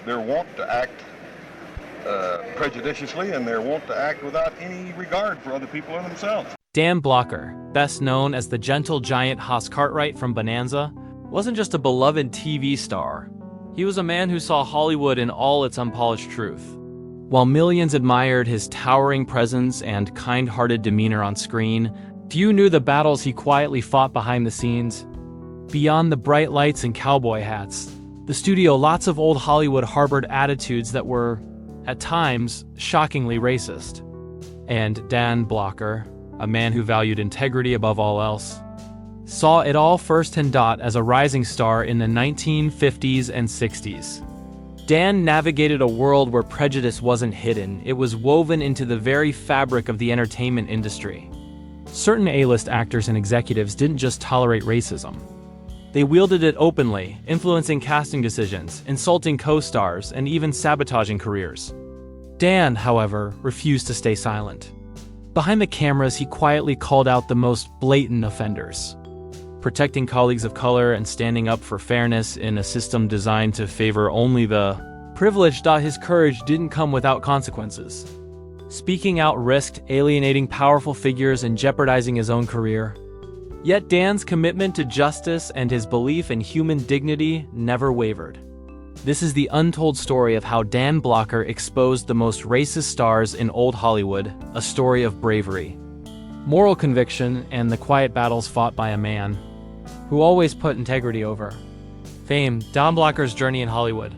They're wont to act prejudiciously, and they're wont to act without any regard for other people or themselves. Dan Blocker, best known as the gentle giant Haas Cartwright from Bonanza, wasn't just a beloved TV star. He was a man who saw Hollywood in all its unpolished truth. While millions admired his towering presence and kind-hearted demeanor on screen, few knew the battles he quietly fought behind the scenes. Beyond the bright lights and cowboy hats, the studio, lots of old Hollywood harbored attitudes that were, at times, shockingly racist. And Dan Blocker, a man who valued integrity above all else, saw it all firsthand as a rising star in the 1950s and 60s. Dan navigated a world where prejudice wasn't hidden, it was woven into the very fabric of the entertainment industry. Certain A-list actors and executives didn't just tolerate racism. They wielded it openly, influencing casting decisions, insulting co-stars, and even sabotaging careers. Dan, however, refused to stay silent. Behind the cameras, he quietly called out the most blatant offenders, protecting colleagues of color and standing up for fairness in a system designed to favor only the privileged. His courage didn't come without consequences. Speaking out risked alienating powerful figures and jeopardizing his own career. Yet Dan's commitment to justice and his belief in human dignity never wavered. This is the untold story of how Dan Blocker exposed the most racist stars in old Hollywood, a story of bravery, moral conviction, and the quiet battles fought by a man who always put integrity over fame. Dan Blocker's journey in Hollywood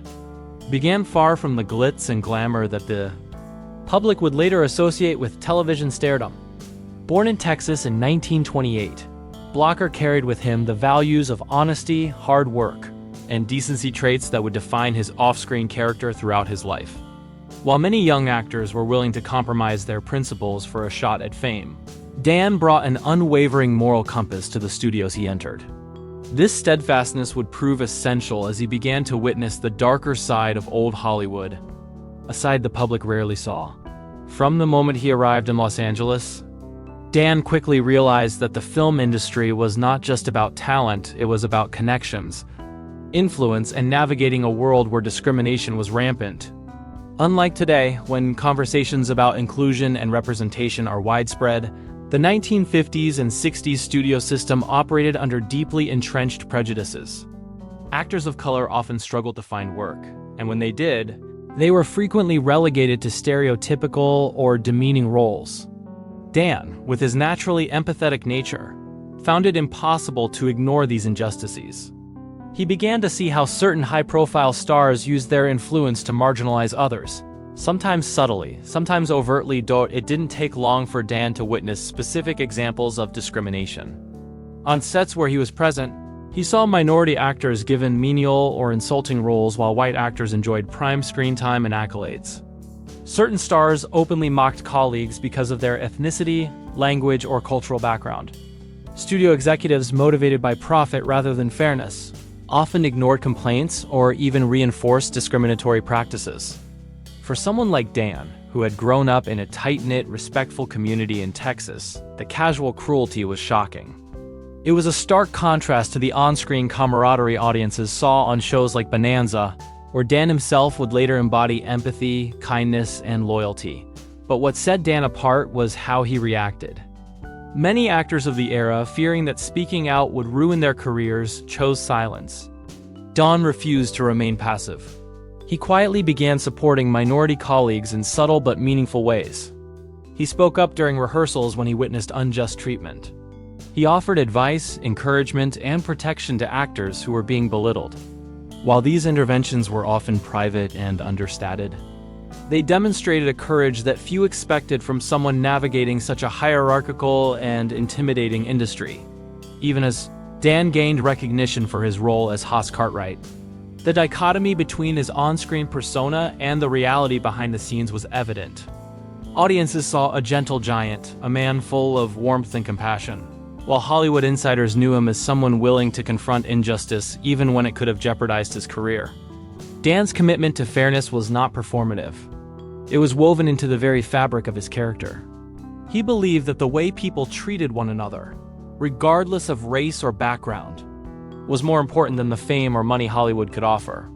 began far from the glitz and glamour that the public would later associate with television stardom. Born in Texas in 1928, Blocker carried with him the values of honesty, hard work, and decency, traits that would define his off-screen character throughout his life. While many young actors were willing to compromise their principles for a shot at fame, Dan brought an unwavering moral compass to the studios he entered. This steadfastness would prove essential as he began to witness the darker side of old Hollywood, a side the public rarely saw. From the moment he arrived in Los Angeles, Dan quickly realized that the film industry was not just about talent, it was about connections, influence, and navigating a world where discrimination was rampant. Unlike today, when conversations about inclusion and representation are widespread, the 1950s and 60s studio system operated under deeply entrenched prejudices. Actors of color often struggled to find work, and when they did, they were frequently relegated to stereotypical or demeaning roles. Dan, with his naturally empathetic nature, found it impossible to ignore these injustices. He began to see how certain high-profile stars used their influence to marginalize others, sometimes subtly, sometimes overtly. It didn't take long for Dan to witness specific examples of discrimination. On sets where he was present, he saw minority actors given menial or insulting roles while white actors enjoyed prime screen time and accolades. Certain stars openly mocked colleagues because of their ethnicity, language, or cultural background. Studio executives, motivated by profit rather than fairness, often ignored complaints or even reinforced discriminatory practices. For someone like Dan, who had grown up in a tight-knit, respectful community in Texas, the casual cruelty was shocking. It was a stark contrast to the on-screen camaraderie audiences saw on shows like Bonanza, where Dan himself would later embody empathy, kindness, and loyalty. But what set Dan apart was how he reacted. Many actors of the era, fearing that speaking out would ruin their careers, chose silence. Dan refused to remain passive. He quietly began supporting minority colleagues in subtle but meaningful ways. He spoke up during rehearsals when he witnessed unjust treatment. He offered advice, encouragement, and protection to actors who were being belittled. While these interventions were often private and understated, they demonstrated a courage that few expected from someone navigating such a hierarchical and intimidating industry. Even as Dan gained recognition for his role as Haas Cartwright, the dichotomy between his on-screen persona and the reality behind the scenes was evident. Audiences saw a gentle giant, a man full of warmth and compassion, while Hollywood insiders knew him as someone willing to confront injustice even when it could have jeopardized his career. Dan's commitment to fairness was not performative. It was woven into the very fabric of his character. He believed that the way people treated one another, regardless of race or background, was more important than the fame or money Hollywood could offer.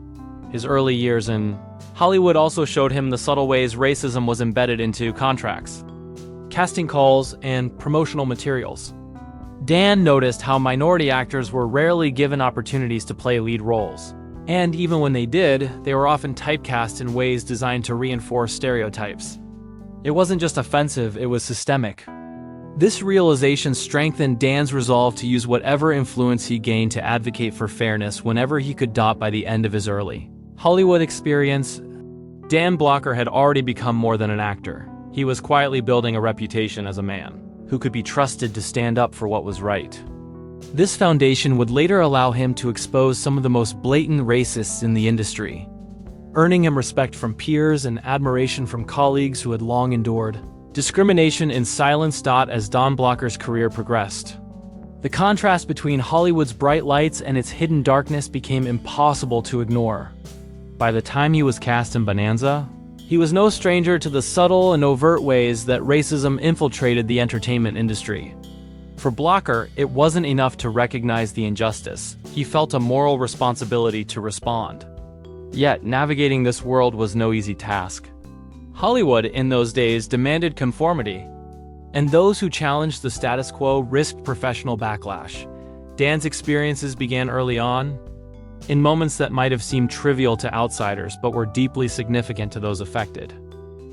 His early years in Hollywood also showed him the subtle ways racism was embedded into contracts, casting calls, and promotional materials. Dan noticed how minority actors were rarely given opportunities to play lead roles. And even when they did, they were often typecast in ways designed to reinforce stereotypes. It wasn't just offensive, it was systemic. This realization strengthened Dan's resolve to use whatever influence he gained to advocate for fairness whenever he could by the end of his early Hollywood experience. Dan Blocker had already become more than an actor. He was quietly building a reputation as a man who could be trusted to stand up for what was right. This foundation would later allow him to expose some of the most blatant racists in the industry, earning him respect from peers and admiration from colleagues who had long endured discrimination in silence. As Dan Blocker's career progressed, the contrast between Hollywood's bright lights and its hidden darkness became impossible to ignore. By the time he was cast in Bonanza, he was no stranger to the subtle and overt ways that racism infiltrated the entertainment industry. For Blocker, it wasn't enough to recognize the injustice. He felt a moral responsibility to respond. Yet, navigating this world was no easy task. Hollywood in those days demanded conformity, and those who challenged the status quo risked professional backlash. Dan's experiences began early on, in moments that might have seemed trivial to outsiders but were deeply significant to those affected.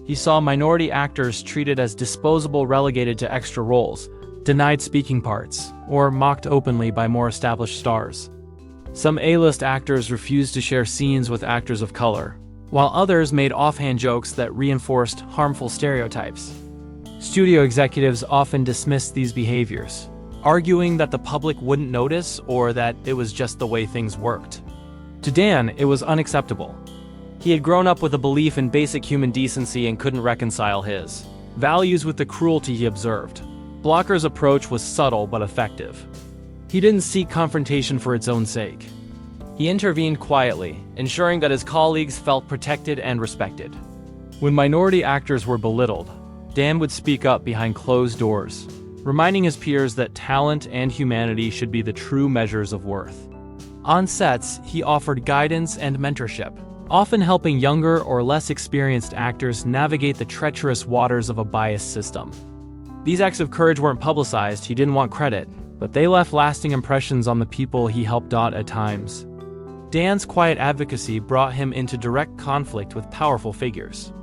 He saw minority actors treated as disposable, relegated to extra roles, denied speaking parts, or mocked openly by more established stars. Some A-list actors refused to share scenes with actors of color, while others made offhand jokes that reinforced harmful stereotypes. Studio executives often dismissed these behaviors, arguing that the public wouldn't notice or that it was just the way things worked. To Dan, it was unacceptable. He had grown up with a belief in basic human decency and couldn't reconcile his values with the cruelty he observed. Blocker's approach was subtle but effective. He didn't seek confrontation for its own sake. He intervened quietly, ensuring that his colleagues felt protected and respected. When minority actors were belittled, Dan would speak up behind closed doors, reminding his peers that talent and humanity should be the true measures of worth. On sets, he offered guidance and mentorship, often helping younger or less experienced actors navigate the treacherous waters of a biased system. These acts of courage weren't publicized. He didn't want credit, but they left lasting impressions on the people he helped at times. Dan's quiet advocacy brought him into direct conflict with powerful figures.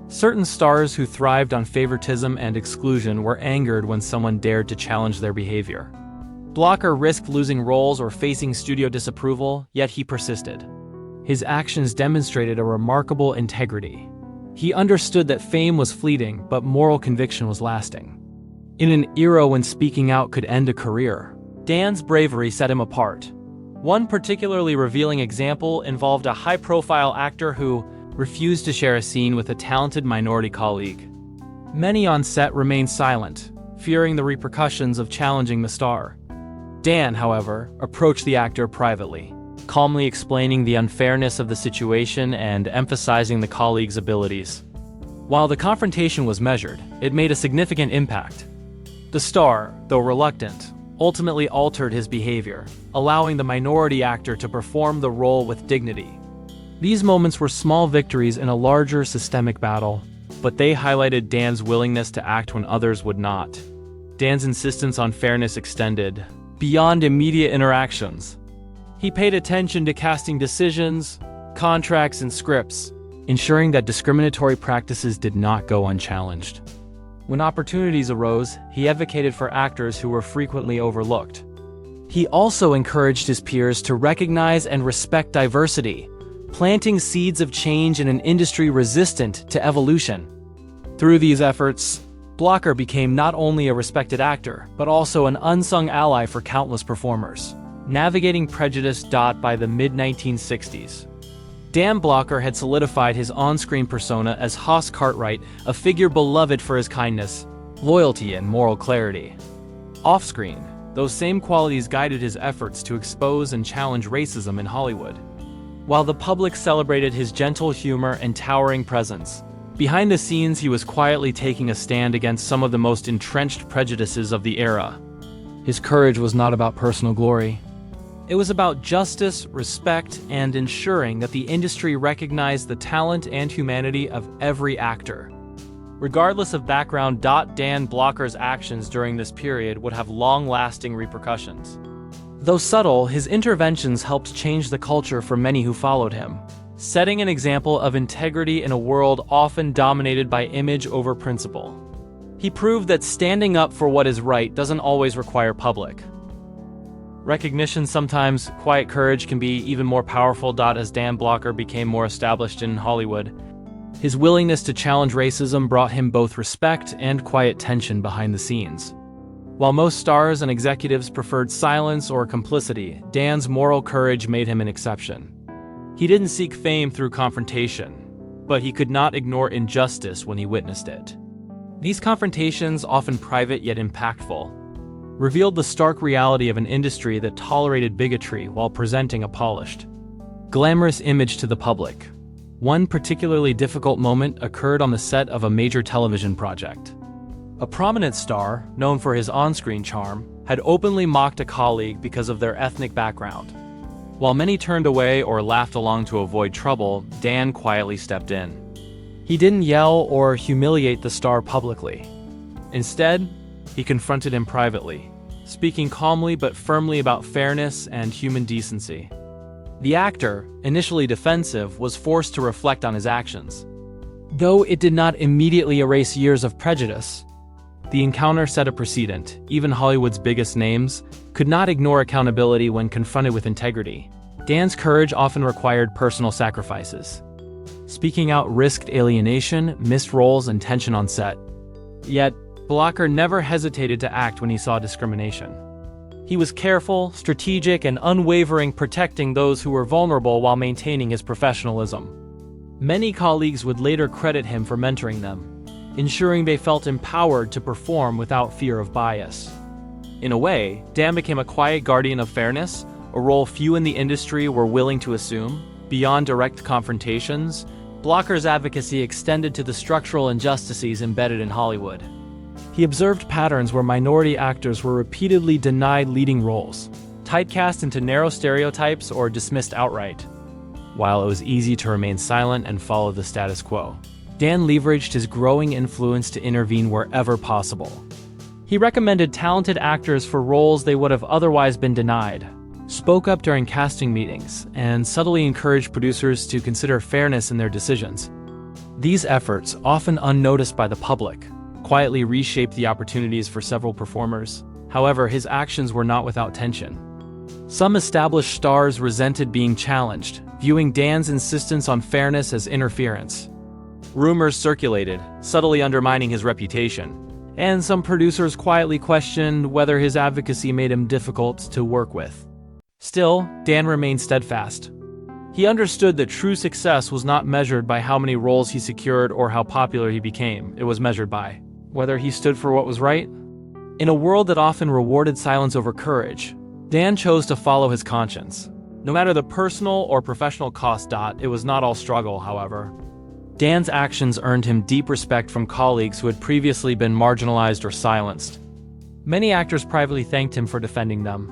Certain stars who thrived on favoritism and exclusion were angered when someone dared to challenge their behavior. Blocker risked losing roles or facing studio disapproval, yet he persisted. His actions demonstrated a remarkable integrity. He understood that fame was fleeting, but moral conviction was lasting. In an era when speaking out could end a career, Dan's bravery set him apart. One particularly revealing example involved a high-profile actor who refused to share a scene with a talented minority colleague. Many on set remained silent, fearing the repercussions of challenging the star. Dan, however, approached the actor privately, calmly explaining the unfairness of the situation and emphasizing the colleague's abilities. While the confrontation was measured, it made a significant impact. The star, though reluctant, ultimately altered his behavior, allowing the minority actor to perform the role with dignity. These moments were small victories in a larger systemic battle, but they highlighted Dan's willingness to act when others would not. Dan's insistence on fairness extended beyond immediate interactions. He paid attention to casting decisions, contracts, and scripts, ensuring that discriminatory practices did not go unchallenged. When opportunities arose, he advocated for actors who were frequently overlooked. He also encouraged his peers to recognize and respect diversity, planting seeds of change in an industry resistant to evolution. Through these efforts, Blocker became not only a respected actor, but also an unsung ally for countless performers, navigating prejudice. By the mid-1960s, Dan Blocker had solidified his on-screen persona as Hoss Cartwright, a figure beloved for his kindness, loyalty, and moral clarity. Off-screen, those same qualities guided his efforts to expose and challenge racism in Hollywood. While the public celebrated his gentle humor and towering presence, behind the scenes he was quietly taking a stand against some of the most entrenched prejudices of the era. His courage was not about personal glory. It was about justice, respect, and ensuring that the industry recognized the talent and humanity of every actor. Regardless of background, Dan Blocker's actions during this period would have long-lasting repercussions. Though subtle, his interventions helped change the culture for many who followed him, setting an example of integrity in a world often dominated by image over principle. He proved that standing up for what is right doesn't always require public recognition. Sometimes quiet courage can be even more powerful. As Dan Blocker became more established in Hollywood, his willingness to challenge racism brought him both respect and quiet tension behind the scenes. While most stars and executives preferred silence or complicity, Dan's moral courage made him an exception. He didn't seek fame through confrontation, but he could not ignore injustice when he witnessed it. These confrontations, often private yet impactful, revealed the stark reality of an industry that tolerated bigotry while presenting a polished, glamorous image to the public. One particularly difficult moment occurred on the set of a major television project. A prominent star, known for his on-screen charm, had openly mocked a colleague because of their ethnic background. While many turned away or laughed along to avoid trouble, Dan quietly stepped in. He didn't yell or humiliate the star publicly. Instead, he confronted him privately, speaking calmly but firmly about fairness and human decency. The actor, initially defensive, was forced to reflect on his actions. Though it did not immediately erase years of prejudice, the encounter set a precedent. Even Hollywood's biggest names could not ignore accountability when confronted with integrity. Dan's courage often required personal sacrifices. Speaking out risked alienation, missed roles, and tension on set. Yet, Blocker never hesitated to act when he saw discrimination. He was careful, strategic, and unwavering, protecting those who were vulnerable while maintaining his professionalism. Many colleagues would later credit him for mentoring them, ensuring they felt empowered to perform without fear of bias. In a way, Dan became a quiet guardian of fairness, a role few in the industry were willing to assume. Beyond direct confrontations, Blocker's advocacy extended to the structural injustices embedded in Hollywood. He observed patterns where minority actors were repeatedly denied leading roles, typecast into narrow stereotypes, or dismissed outright. While it was easy to remain silent and follow the status quo, Dan leveraged his growing influence to intervene wherever possible. He recommended talented actors for roles they would have otherwise been denied, spoke up during casting meetings, and subtly encouraged producers to consider fairness in their decisions. These efforts, often unnoticed by the public, quietly reshaped the opportunities for several performers. However, his actions were not without tension. Some established stars resented being challenged, viewing Dan's insistence on fairness as interference. Rumors circulated, subtly undermining his reputation, and some producers quietly questioned whether his advocacy made him difficult to work with. Still, Dan remained steadfast. He understood that true success was not measured by how many roles he secured or how popular he became. It was measured by whether he stood for what was right. In a world that often rewarded silence over courage, Dan chose to follow his conscience. No matter the personal or professional cost. It was not all struggle, however. Dan's actions earned him deep respect from colleagues who had previously been marginalized or silenced. Many actors privately thanked him for defending them,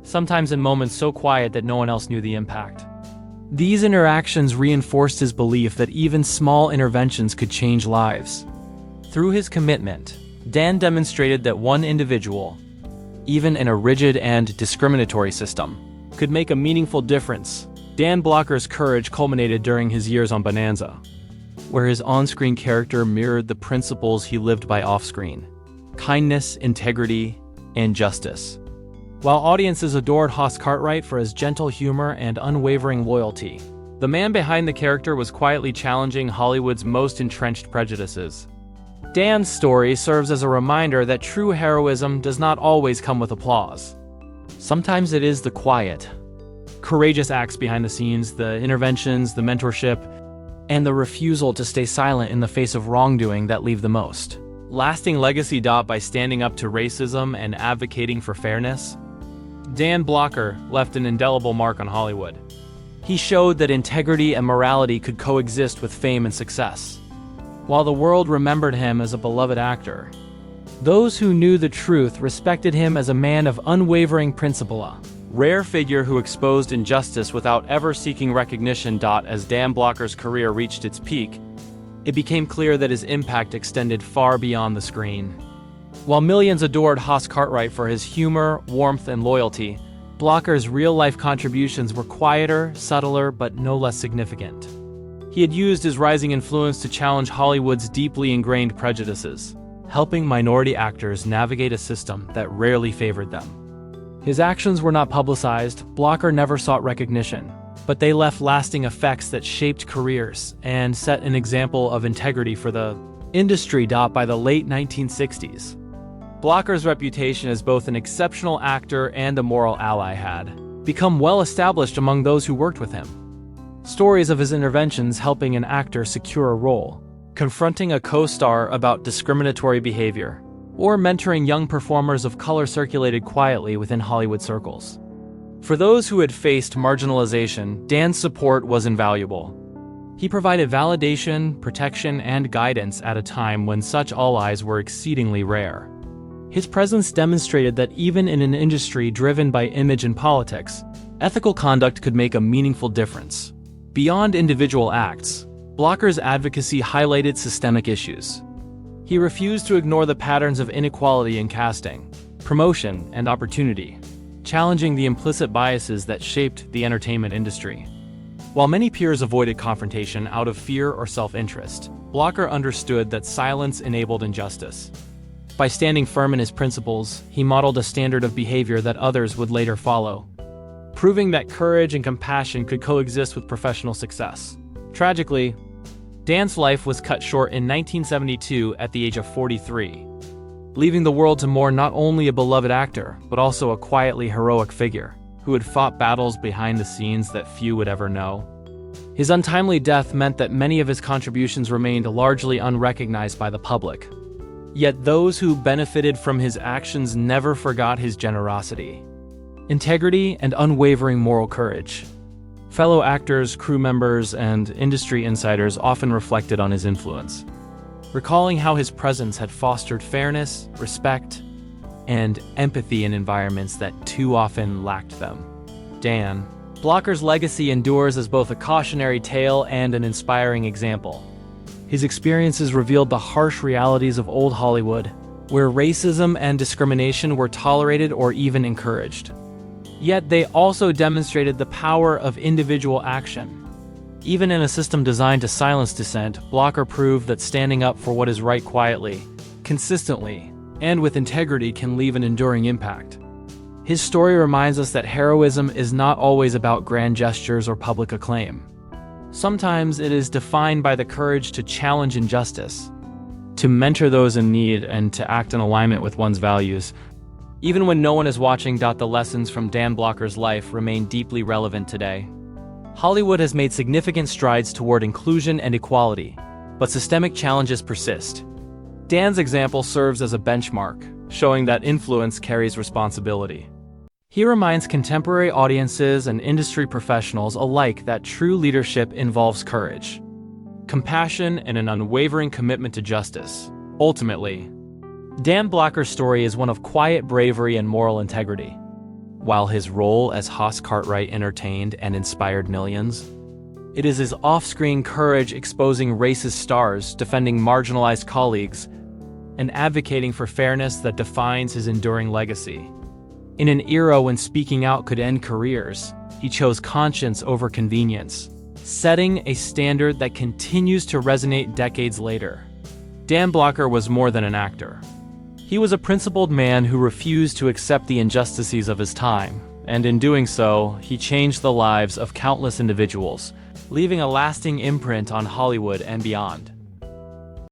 sometimes in moments so quiet that no one else knew the impact. These interactions reinforced his belief that even small interventions could change lives. Through his commitment, Dan demonstrated that one individual, even in a rigid and discriminatory system, could make a meaningful difference. Dan Blocker's courage culminated during his years on Bonanza, where his on-screen character mirrored the principles he lived by off-screen: kindness, integrity, and justice. While audiences adored Haas Cartwright for his gentle humor and unwavering loyalty, the man behind the character was quietly challenging Hollywood's most entrenched prejudices. Dan's story serves as a reminder that true heroism does not always come with applause. Sometimes it is the quiet, courageous acts behind the scenes, the interventions, the mentorship, and the refusal to stay silent in the face of wrongdoing that leave the most lasting legacy. By standing up to racism and advocating for fairness, Dan Blocker left an indelible mark on Hollywood. He showed that integrity and morality could coexist with fame and success. While the world remembered him as a beloved actor, those who knew the truth respected him as a man of unwavering principle. rare figure who exposed injustice without ever seeking recognition. As Dan Blocker's career reached its peak, it became clear that his impact extended far beyond the screen. While millions adored Haas Cartwright for his humor, warmth, and loyalty, Blocker's real-life contributions were quieter, subtler, but no less significant. He had used his rising influence to challenge Hollywood's deeply ingrained prejudices, helping minority actors navigate a system that rarely favored them. His actions were not publicized. Blocker never sought recognition, but they left lasting effects that shaped careers and set an example of integrity for the industry. By the late 1960s, Blocker's reputation as both an exceptional actor and a moral ally had become well established among those who worked with him. Stories of his interventions helping an actor secure a role, confronting a co-star about discriminatory behavior, or mentoring young performers of color circulated quietly within Hollywood circles. For those who had faced marginalization, Dan's support was invaluable. He provided validation, protection, and guidance at a time when such allies were exceedingly rare. His presence demonstrated that even in an industry driven by image and politics, ethical conduct could make a meaningful difference. Beyond individual acts, Blocker's advocacy highlighted systemic issues. He refused to ignore the patterns of inequality in casting, promotion, and opportunity, challenging the implicit biases that shaped the entertainment industry. While many peers avoided confrontation out of fear or self-interest, Blocker understood that silence enabled injustice. By standing firm in his principles, he modeled a standard of behavior that others would later follow, proving that courage and compassion could coexist with professional success. Tragically, Dan's life was cut short in 1972 at the age of 43, leaving the world to mourn not only a beloved actor, but also a quietly heroic figure who had fought battles behind the scenes that few would ever know. His untimely death meant that many of his contributions remained largely unrecognized by the public. Yet those who benefited from his actions never forgot his generosity, integrity, and unwavering moral courage. Fellow actors, crew members, and industry insiders often reflected on his influence, recalling how his presence had fostered fairness, respect, and empathy in environments that too often lacked them. Dan Blocker's legacy endures as both a cautionary tale and an inspiring example. His experiences revealed the harsh realities of old Hollywood, where racism and discrimination were tolerated or even encouraged. Yet they also demonstrated the power of individual action. Even in a system designed to silence dissent, Blocker proved that standing up for what is right quietly, consistently, and with integrity can leave an enduring impact. His story reminds us that heroism is not always about grand gestures or public acclaim. Sometimes it is defined by the courage to challenge injustice, to mentor those in need, and to act in alignment with one's values. Even when no one is watching, the lessons from Dan Blocker's life remain deeply relevant today. Hollywood has made significant strides toward inclusion and equality, but systemic challenges persist. Dan's example serves as a benchmark, showing that influence carries responsibility. He reminds contemporary audiences and industry professionals alike that true leadership involves courage, compassion, and an unwavering commitment to justice. Ultimately, Dan Blocker's story is one of quiet bravery and moral integrity. While his role as Haas Cartwright entertained and inspired millions, it is his off-screen courage exposing racist stars, defending marginalized colleagues, and advocating for fairness that defines his enduring legacy. In an era when speaking out could end careers, he chose conscience over convenience, setting a standard that continues to resonate decades later. Dan Blocker was more than an actor. He was a principled man who refused to accept the injustices of his time, and in doing so, he changed the lives of countless individuals, leaving a lasting imprint on Hollywood and beyond.